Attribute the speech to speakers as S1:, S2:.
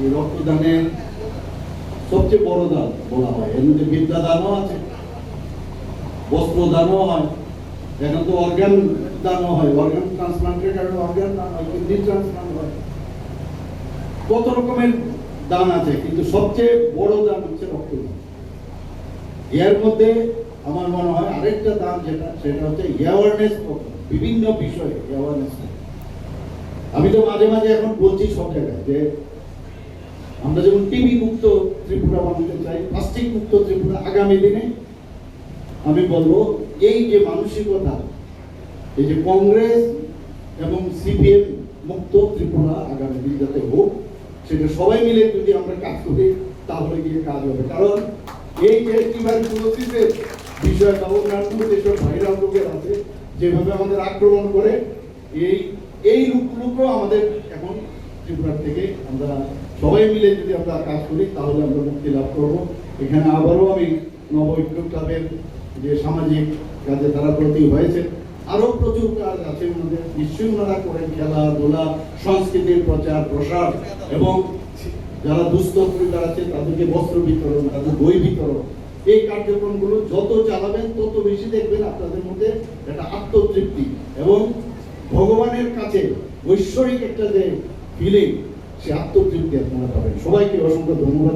S1: এই রক্তদানের সবচেয়ে বড় দান বলা হয়। এর মধ্যে বিদ্যাদানও আছে, বস্ত্রদানও হয়, এখন তো অর্গান দানও হয়, অর্গান ট্রান্সপ্লান্টের কারণে অর্গান দান হয়, কিডনি ট্রান্সপ্লান্ট হয়, কত রকমের দান আছে, কিন্তু সবচেয়ে বড় দান হচ্ছে রক্তদান। এর মধ্যে আমার মনে হয় আরেকটা দান যেটা, সেটা হচ্ছে অ্যাওয়ারনেস প্রোগ্রাম, বিভিন্ন বিষয়ে অ্যাওয়ারনেস। আমি তো মাঝে মাঝে এখন বলছি সব জায়গায় যে আমরা যেমন টিবি মুক্ত ত্রিপুরা বানাতে চাই, প্লাস্টিক মুক্ত ত্রিপুরা আগামী দিনে, আমি বলবো এই যে মানসিকতা, এই যে কংগ্রেস এবং সিপিএম মুক্ত ত্রিপুরা আগামী দিন যাতে হোক, সেটা সবাই মিলে যদি আমরা কাজ করি তাহলে গিয়ে কাজ হবে। কারণ এই যে টিউবারকুলোসিসের বিষয় ব্যবহার যেসব ভাইরাল রোগের আছে, যেভাবে আমাদের আক্রমণ করে, এই রূপগুলো আমাদের এখন ত্রিপুরার থেকে আমরা সবাই মিলে যদি আমরা কাজ করি তাহলে আমরা মুক্তি লাভ করবো। এখানে আবারও আমি নবৈক্য ক্লাবের যে সামাজিক কাজে তারা প্রতি হয়েছে, আরো প্রচুর কাজ আছে ওনাদের, নিশ্চয়ই ওনারা করেন, খেলাধুলা, সংস্কৃতির প্রচার প্রসার, এবং যারা দুস্থ পরিবার আছে তাদেরকে বস্ত্র বিতরণ, তাদের বই বিতরণ, এই কার্যক্রমগুলো যত চালাবেন তত বেশি দেখবেন আপনাদের মধ্যে একটা আত্মতৃপ্তি এবং ভগবানের কাছে ঐশ্বরিক একটা যে ফিলিং, সে আত্মতৃপ্তি আপনারা পাবেন। সবাইকে অসংখ্য ধন্যবাদ।